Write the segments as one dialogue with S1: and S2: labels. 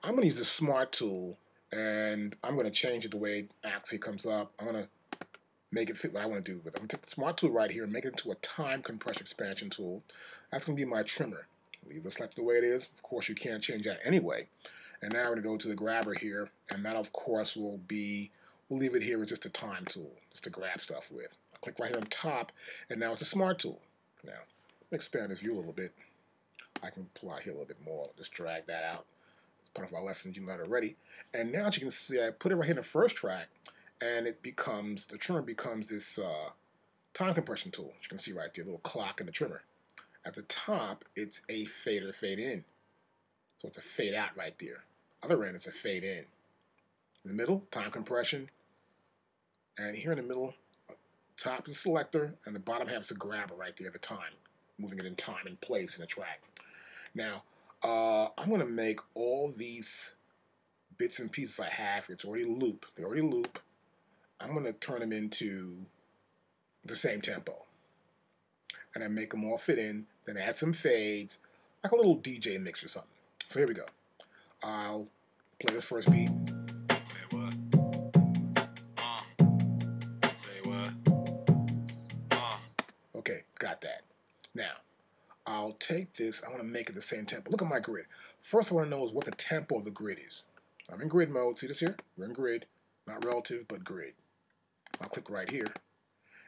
S1: I'm going to use the Smart tool, and I'm going to change it the way it actually comes up. I'm going to make it fit what I want to do with it. I'm going to take the Smart tool right here and make it into a time compression expansion tool. That's going to be my trimmer. Leave the select the way it is. Of course, you can't change that anyway. And now we're going to go to the grabber here, and that, of course, will be, we'll leave it here with just a time tool, just to grab stuff with. I'll click right here on top, and now it's a Smart tool. Now, let me expand this view a little bit. I can pull out here a little bit more. Just drag that out. It's part of our lesson you learned already. And now, as you can see, I put it right here in the first track, and it becomes, the trimmer becomes this time compression tool. As you can see right there, a little clock in the trimmer. At the top, it's a fader, fade in. So it's a fade out right there. Other end, it's a fade in. In the middle, time compression. And here in the middle, top is a selector, and the bottom half is a grabber right there at the time, moving it in time and place in the track. Now, I'm going to make all these bits and pieces I have here. It's already loop. They already loop. I'm going to turn them into the same tempo. And I make them all fit in, then add some fades, like a little DJ mix or something. So here we go. I'll play this first beat.
S2: Say what? Say what?
S1: Okay, got that. Now, I'll take this, I want to make it the same tempo. Look at my grid. First I want to know is what the tempo of the grid is. I'm in grid mode. See this here? We're in grid. Not relative, but grid. I'll click right here.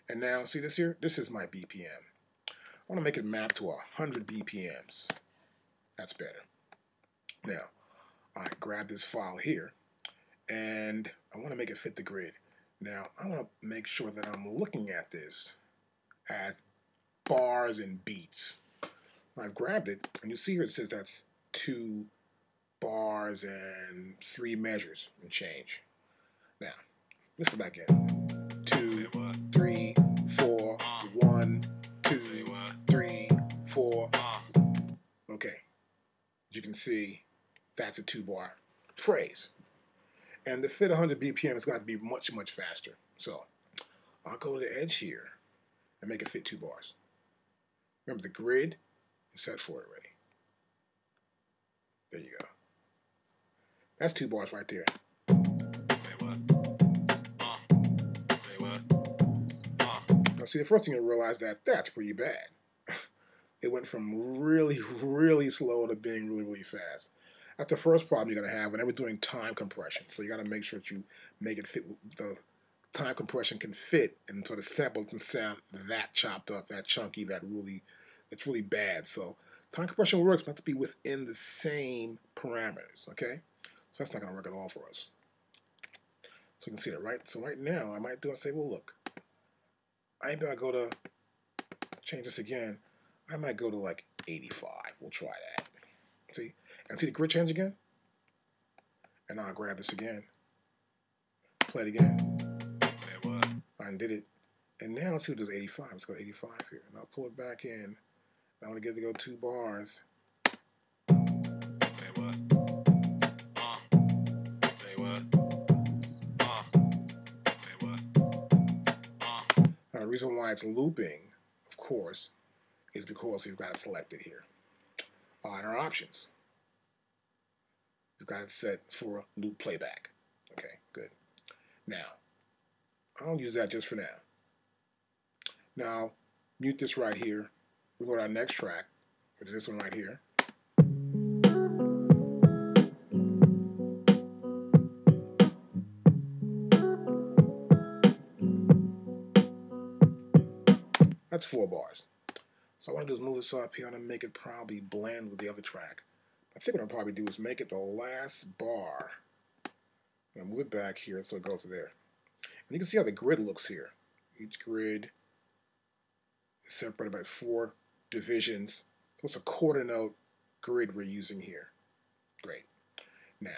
S1: And now, see this here? This is my BPM. I want to make it map to 100 BPMs. That's better. Now, I grab this file here, and I want to make it fit the grid. Now, I want to make sure that I'm looking at this as bars and beats. I've grabbed it, and you see here it says that's 2 bars and 3 measures and change. Now, listen back in. 2, 3, 4, 1, 2, 3, 4. Okay. As you can see, that's a 2-bar phrase. And to fit 100 BPM, it's going to have to be much, much faster. So I'll go to the edge here and make it fit 2 bars. Remember, the grid is set for it already. There you go. That's 2 bars right there. Now, see, the first thing you'll realize that's pretty bad. It went from really, really slow to being really, really fast. That's the first problem you're going to have whenever doing time compression. So you got to make sure that you make it fit. The time compression can fit, and so the sample doesn't sound that chopped up, that chunky, it's really bad. So time compression works, but it has to be within the same parameters, okay? So that's not going to work at all for us. So you can see that, right? So right now, I might do and say, well, look, I ain't going to go to, change this again. I might go to like 85. We'll try that. See? And see the grid change again? And now I'll grab this again. Play it again. I undid it. And now let's see what does 85. Let's go to 85 here. And I'll pull it back in. I want to get to go 2 bars. Now the reason why it's looping, of course, is because we've got it selected here. In our options, we've got it set for loop playback. Okay, good. Now, I'll use that just for now. Now, mute this right here. We go to our next track, which is this one right here. That's 4 bars. So what I want to do is move this up here and make it probably blend with the other track. I think what I'll probably do is make it the last bar. And move it back here so it goes there. And you can see how the grid looks here. Each grid is separated by 4 divisions. So it's a quarter note grid we're using here. Great. Now,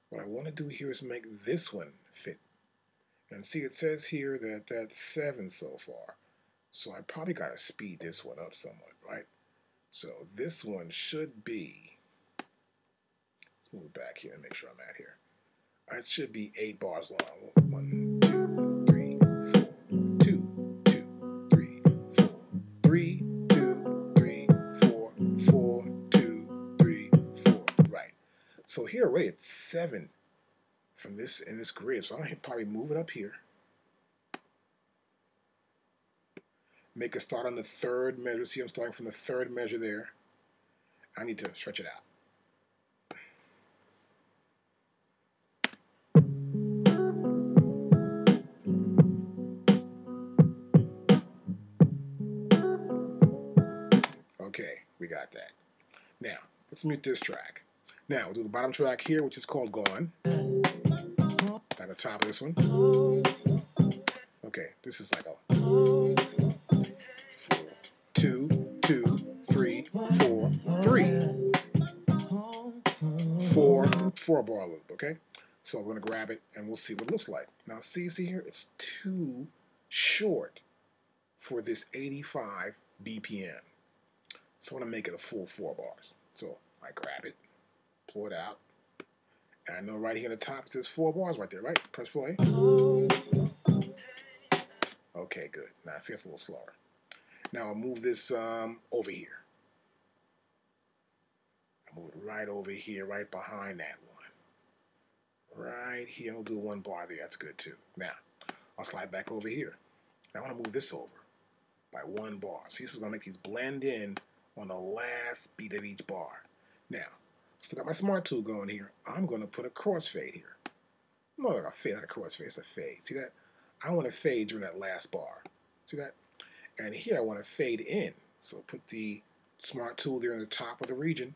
S1: what I want to do here is make this one fit. And see, it says here that that's 7 so far. So I probably got to speed this one up somewhat, right? So this one should be, let's move it back here and make sure I'm at here. It should be 8 bars long. 1, 2, 3, 4. 2, 2, 3, 4. 3, 2, 3, 4. 4, 2, 3, 4. Right. So here already it's 7 from this in this grid. So I'm gonna probably move it up here. Make it start on the 3rd measure. See, I'm starting from the 3rd measure there. I need to stretch it out. Okay, we got that. Now, let's mute this track. Now, we'll do the bottom track here, which is called Gone. At the top of this one. Okay, this is like a 4, 2, 2, 3, 4, 3. 4-bar loop, okay? So we're going to grab it and we'll see what it looks like. Now, see here? It's too short for this 85 BPM. So I want to make it a full 4 bars. So I grab it, pull it out, and I know right here at the top it says 4 bars right there, right? Press play. Okay, good. Now see, it's a little slower. Now I'll move this over here. I'll move it right over here, right behind that one. Right here, we'll do 1 bar there. That's good too. Now, I'll slide back over here. Now I want to move this over by 1 bar. See, this is going to make these blend in on the last beat of each bar. Now, still got my smart tool going here. I'm going to put a crossfade here. Not like a fade, not a crossfade, it's a fade. See that? I want to fade during that last bar. See that? And here I want to fade in. So put the smart tool there in the top of the region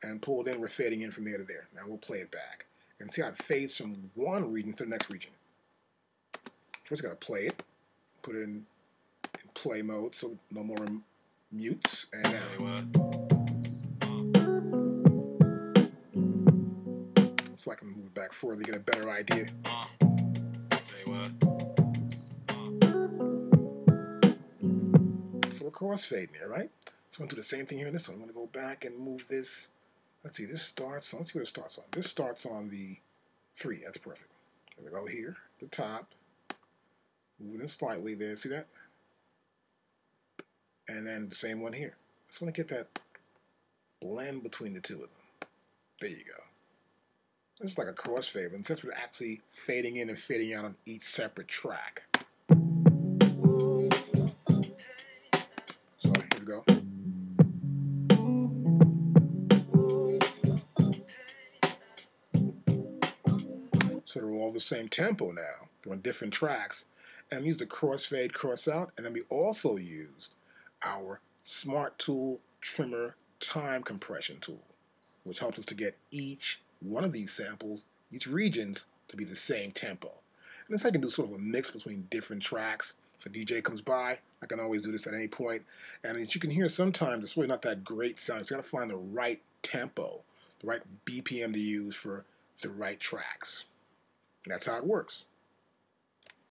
S1: and pull it in. We're fading in from there to there. Now we'll play it back. And see how it fades from one region to the next region. First, got to play it. Put it in play mode, so no more mutes. And now, so I can move it back further to get a better idea. So we're crossfading here, right? So I'm going to do the same thing here in this one. I'm going to go back and move this. Let's see, this starts on, let's see what it starts on. This starts on the 3. That's perfect. I'm going to go here, at the top. Moving it slightly there. See that? And then the same one here. Just want to get that blend between the two of them. There you go. This is like a crossfade, but since we're actually fading in and fading out on each separate track. So here we go. So they're all the same tempo now. They're on different tracks. And we use the crossfade, cross out, and then we also used our Smart Tool Trimmer Time Compression tool, which helps us to get each one of these samples, each regions, to be the same tempo. And this I can do sort of a mix between different tracks. If a DJ comes by, I can always do this at any point. And as you can hear, sometimes it's really not that great sound. It's got to find the right tempo, the right BPM to use for the right tracks. And that's how it works.